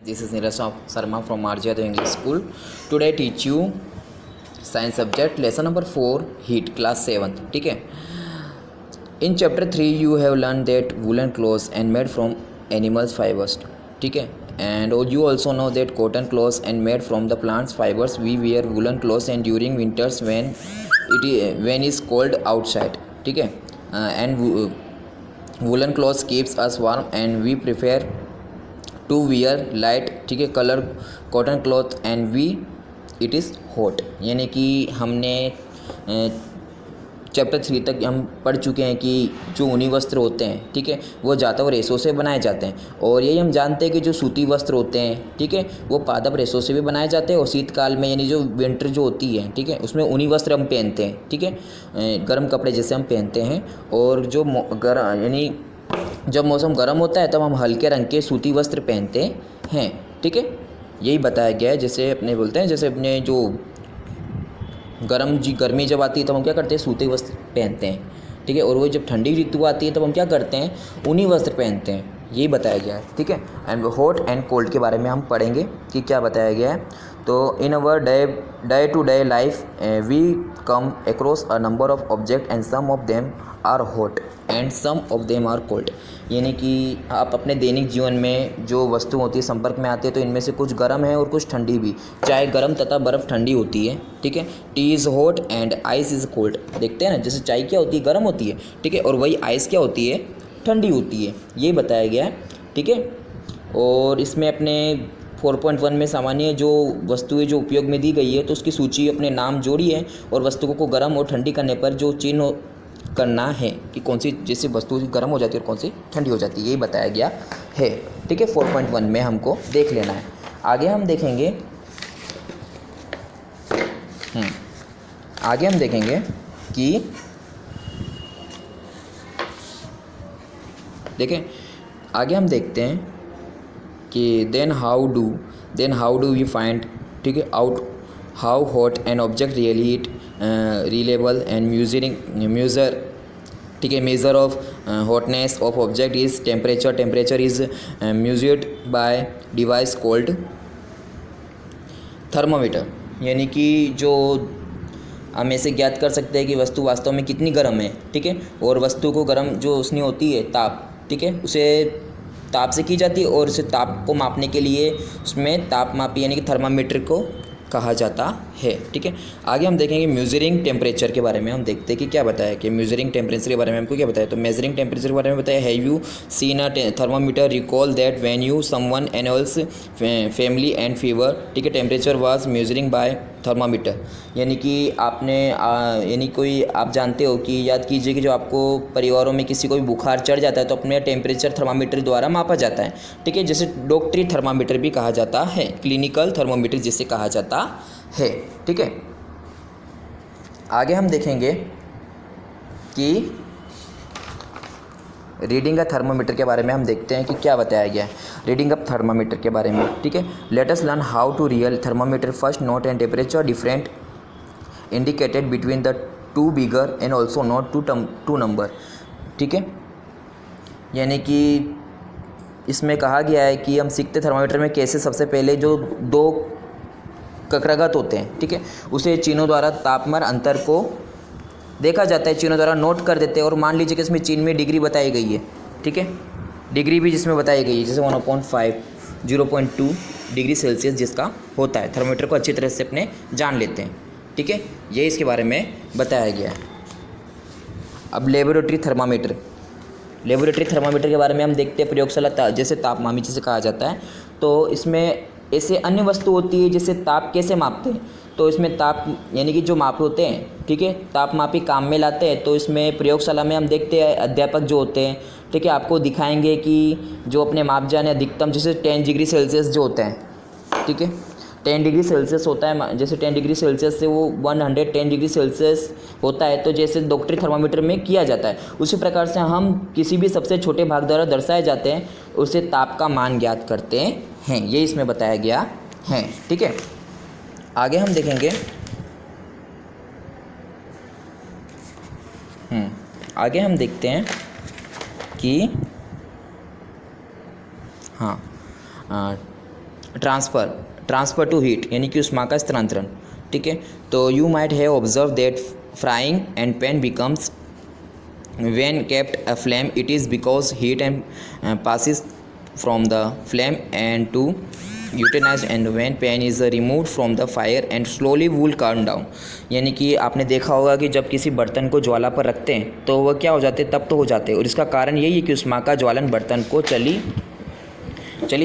This is Neeraj Sharma from RJ English School. Today I teach you science subject lesson number 4 heat class 7th. ठीक है. In chapter 3 you have learned that woolen clothes and made from animals fibers. ठीक है. And you also know that cotton clothes and made from the plants fibers. We wear woolen clothes and during winters when it's cold outside. ठीक है. And woolen clothes keeps us warm and we prefer to wear light. ठीक है. Colour cotton cloth and we it is hot. यानी कि हमने chapter 3 तक हम पढ़ चुके हैं कि जो ऊनी वस्त्र होते हैं, ठीक है, वो ज़्यादातर रेशों से बनाए जाते हैं. और यही हम जानते हैं कि जो सूती वस्त्र होते हैं, ठीक है, वो पादप रेशों से भी बनाए जाते हैं. और शीतकाल में यानी जो विंटर जो होती है, ठीक है, उसमें ऊनी वस्त्र हम पहनते हैं. ठीक है. गर्म कपड़े जैसे हम पहनते हैं. और जो यानी जब मौसम गर्म होता है तब हम हल्के रंग के सूती वस्त्र पहनते हैं. ठीक है. यही बताया गया है. जैसे अपने बोलते हैं, जैसे अपने जो गर्मी जब आती है तब हम क्या करते हैं, सूती वस्त्र पहनते हैं. ठीक है. और वो जब ठंडी ऋतु आती है तब हम क्या करते हैं, ऊनी वस्त्र पहनते हैं. यही बताया गया है. ठीक है. एंड हॉट एंड कोल्ड के बारे में हम पढ़ेंगे कि क्या बताया गया है. तो in our day to day life we come across a number of object and some of them are hot and some of them are cold. यानी कि आप अपने दैनिक जीवन में जो वस्तु होती है संपर्क में आती है तो इनमें से कुछ गर्म है और कुछ ठंडी भी. चाय गर्म तथा बर्फ़ ठंडी होती है. ठीक है. T is hot and ice is cold. देखते हैं ना, जैसे चाय क्या होती है, गर्म होती है. ठीक है. और वही आइस क्या होती है, ठंडी होती है. ये बताया गया है. ठीक है. और इसमें अपने 4.1 में सामान्य जो वस्तुएं जो उपयोग में दी गई है तो उसकी सूची अपने नाम जोड़ी है. और वस्तुओं को गर्म और ठंडी करने पर जो चिन्ह करना है कि कौन सी जैसे वस्तु गर्म हो जाती है और कौन सी ठंडी हो जाती है, यही बताया गया है. ठीक है. 4.1 में हमको देख लेना है. आगे हम देखेंगे कि देखें, आगे हम देखते हैं कि then how do we find, ठीक है, out how hot an object really it reliable and measure. ठीक है. Measure of hotness of object is temperature is measured by device called thermometer. यानी कि जो हम ऐसे ज्ञात कर सकते हैं कि वस्तु वास्तव में कितनी गर्म है. ठीक है. और वस्तु को गर्म जो उसने होती है ताप, ठीक है, उसे ताप से की जाती है. और उसे ताप को मापने के लिए उसमें तापमापी यानी कि थर्मामीटर को कहा जाता है. ठीक है. आगे हम देखेंगे मेजरिंग टेम्परेचर के बारे में. हम देखते हैं कि क्या बताया कि मेजरिंग टेम्परेचर के बारे में हमको क्या बताया. तो मेजरिंग टेम्परेचर के बारे में बताया, have you seen a thermometer, recall that when you someone एनल्स फैमिली एंड फीवर. ठीक है. Temperature was measuring by thermometer. यानी कि आपने यानी कोई आप जानते हो कि याद कीजिए कि जो आपको परिवारों में किसी को भी बुखार चढ़ जाता है तो अपने टेम्परेचर थर्मामीटर द्वारा मापा जाता है. ठीक है. जैसे डॉक्टरी थर्मामीटर भी कहा जाता है, क्लिनिकल थर्मामीटर जिसे कहा जाता है. ठीक है. आगे हम देखेंगे कि रीडिंग अ थर्मामीटर के बारे में. हम देखते हैं कि क्या बताया गया है रीडिंग अप थर्मामीटर के बारे में. ठीक है. Let us learn how to real thermometer. First note and temperature different indicated between the two bigger and also note two number. ठीक है. यानी कि इसमें कहा गया है कि हम सीखते थर्मामीटर में कैसे सबसे पहले जो दो कक्षागत होते हैं, ठीक है, उसे चिन्हों द्वारा तापमान अंतर को देखा जाता है, चिन्हों द्वारा नोट कर देते हैं. और मान लीजिए कि इसमें चिन्ह में डिग्री बताई गई है. ठीक है. डिग्री भी जिसमें बताई गई है, जैसे 1/5 0.2 डिग्री सेल्सियस जिसका होता है. थर्मामीटर को अच्छी तरह से अपने जान लेते हैं. ठीक है. ये इसके बारे में बताया गया है. अब लेबोरेटरी थर्मामीटर के बारे में हम देखते हैं. प्रयोगशाला जैसे तापमापी जिसे कहा जाता है. तो इसमें ऐसे अन्य वस्तु होती है जिसे ताप कैसे मापते हैं. तो इसमें ताप यानी कि जो माप होते हैं, ठीक है, तापमापी काम में लाते हैं. तो इसमें प्रयोगशाला में हम देखते हैं अध्यापक जो होते हैं, ठीक है, आपको दिखाएंगे कि जो अपने माप जाने अधिकतम जैसे 10 डिग्री सेल्सियस जो होते हैं. ठीक है. 10 डिग्री सेल्सियस होता है. जैसे 10 डिग्री सेल्सियस से वो 110 डिग्री सेल्सियस होता है. तो जैसे डॉक्टरी थर्मामीटर में किया जाता है उसी प्रकार से हम किसी भी सबसे छोटे भाग द्वारा दर्शाए जाते हैं उसे ताप का मान ज्ञात करते हैं. ये इसमें बताया गया है. ठीक है. आगे हम देखेंगे आगे हम देखते हैं कि ट्रांसफ़र टू हीट, यानी कि उष्मा का स्थानांतरण, ठीक है। तो you might have observe that frying and pan becomes when kept aflame, it is because heat and passes from the flame and to utilized, and when pan is removed from the fire and slowly wool calm down। यानी कि आपने देखा होगा कि जब किसी बर्तन को ज्वाला पर रखते हैं तो वह क्या हो जाते हैं, तब तो हो जाते हैं, और इसका कारण यही है कि उष्मा का ज्वालन बर्तन को चली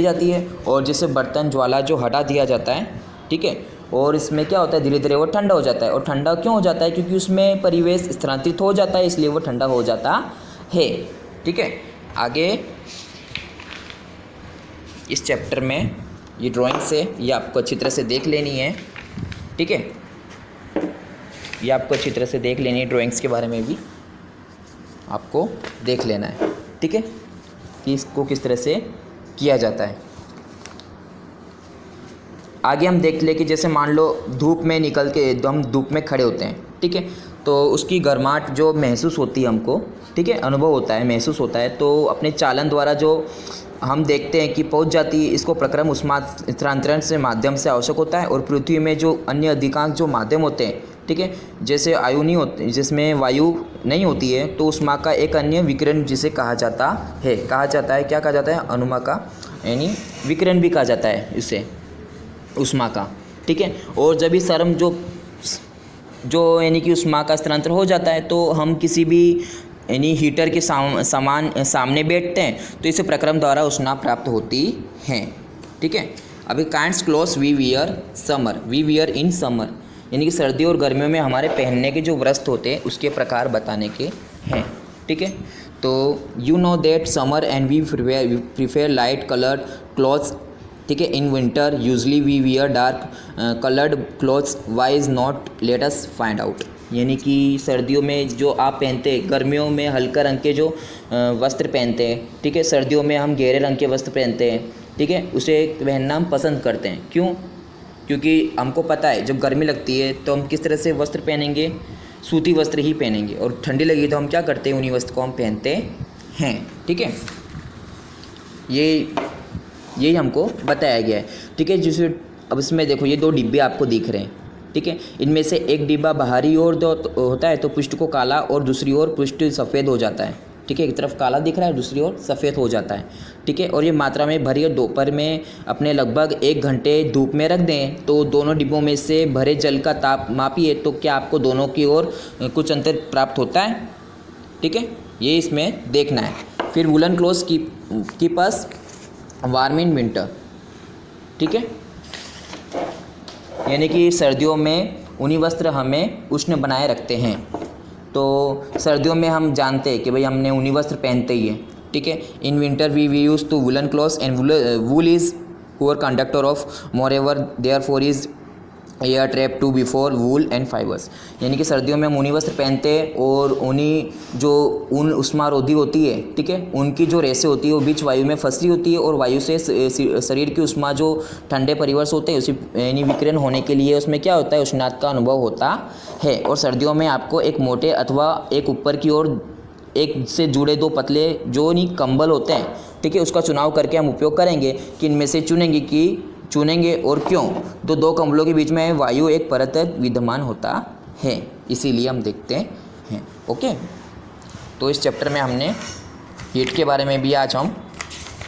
जाती है, और जिससे बर्तन ज्वाला जो हटा दिया जाता है, ठीक है। और इसमें क्या होता है, धीरे धीरे वो ठंडा हो जाता है, और ठंडा क्यों हो जाता है, क्योंकि उसमें परिवेश स्थानांतरित हो जाता है, इसलिए वो ठंडा हो जाता है, ठीक है। आगे इस चैप्टर में ये ड्राइंग से ये आपको अच्छी तरह से देख लेनी है, ठीक है। ये आपको अच्छी तरह से देख लेनी है, ड्राइंग्स के बारे में भी आपको देख लेना है, ठीक है, कि इसको किस तरह से किया जाता है। आगे हम देख ले कि जैसे मान लो धूप में निकल के हम धूप में खड़े होते हैं, ठीक है, तो उसकी गर्माहट जो महसूस होती है हमको, ठीक है, अनुभव होता है, महसूस होता है, तो अपने चालन द्वारा जो हम देखते हैं कि पहुंच जाती है, इसको प्रक्रम उष्मा स्थानांतरण से माध्यम से आवश्यक होता है। और पृथ्वी में जो अन्य अधिकांश जो माध्यम होते हैं, ठीक है, जैसे वायु नहीं होती, जिसमें वायु नहीं होती है, तो उष्मा का एक अन्य विकिरण जिसे कहा जाता है, क्या कहा जाता है, अनुमा का, यानी विकिरण भी कहा जाता है इसे, उष्मा का, ठीक है। और जब भी सरम जो यानी कि उष्मा का स्थानांतरण हो जाता है, तो हम किसी भी यानी हीटर के सामने बैठते हैं, तो इसे प्रक्रम द्वारा उष्मा प्राप्त होती है, ठीक है। अभी kinds clothes we wear in summer, यानी कि सर्दी और गर्मियों में हमारे पहनने के जो वस्त्र होते हैं उसके प्रकार बताने के हैं, ठीक है। तो you know that summer and we prefer light coloured clothes, ठीक है। In winter usually we wear dark coloured clothes, why is not, let us find out. यानी कि सर्दियों में जो आप पहनते हैं, गर्मियों में हल्का रंग के जो वस्त्र पहनते हैं, ठीक है, सर्दियों में हम गहरे रंग के वस्त्र पहनते हैं, ठीक है, उसे पहनना हम पसंद करते हैं। क्यों? क्योंकि हमको पता है जब गर्मी लगती है तो हम किस तरह से वस्त्र पहनेंगे, सूती वस्त्र ही पहनेंगे, और ठंडी लगी तो हम क्या करते हैं, उन्हीं वस्त्र को हम पहनते हैं, ठीक है। यही हमको बताया गया है, ठीक है। जिसे अब इसमें देखो ये दो डिब्बे आपको दिख रहे हैं, ठीक है। इनमें से एक डिब्बा बाहरी ओर होता है तो पृष्ठ को काला और दूसरी ओर पृष्ठ सफ़ेद हो जाता है, ठीक है। एक तरफ काला दिख रहा है, दूसरी ओर सफ़ेद हो जाता है, ठीक है। और ये मात्रा में भरी और दोपहर में अपने लगभग 1 घंटे धूप में रख दें तो दोनों डिब्बों में से भरे जल का ताप मापिए, तो क्या आपको दोनों की ओर कुछ अंतर प्राप्त होता है, ठीक है। ये इसमें देखना है। फिर woollen clothes keep us warm in winter, ठीक है, यानी कि सर्दियों में ऊनी वस्त्र हमें उष्ण बनाए रखते हैं। तो सर्दियों में हम जानते हैं कि भाई हमने ऊनी वस्त्र पहनते ही है, ठीक है। In winter we use to woollen clothes and wool is poor conductor of moreover therefore is air trap to before wool and fibres, यानी कि सर्दियों में हम ऊनी वस्त्र पहनते हैं, और ऊनी जो ऊन उष्मारोधी होती है, ठीक है, उनकी जो रेसे होती है वो बीच वायु में फंसी होती है, और वायु से शरीर की उष्मा जो ठंडे परिवर्ष होते हैं उसी यानी विकिरण होने के लिए उसमें क्या होता है, उष्णात का अनुभव होता है। और सर्दियों में आपको एक मोटे अथवा एक ऊपर की ओर एक से जुड़े 2 पतले जो नहीं कंबल होते हैं, ठीक है, उसका चुनाव करके हम उपयोग करेंगे कि इनमें से चुनेंगे और क्यों, तो 2 कंबलों के बीच में वायु एक परत विद्यमान होता है, इसीलिए हम देखते हैं, ओके। तो इस चैप्टर में हमने हीट के बारे में भी आज हम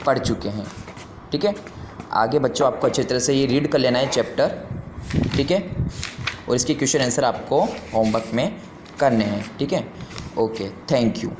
पढ़ चुके हैं, ठीक है। आगे बच्चों आपको अच्छी तरह से ये रीड कर लेना है चैप्टर, ठीक है, और इसके क्वेश्चन आंसर आपको होमवर्क में करने हैं, ठीक है। Okay, thank you.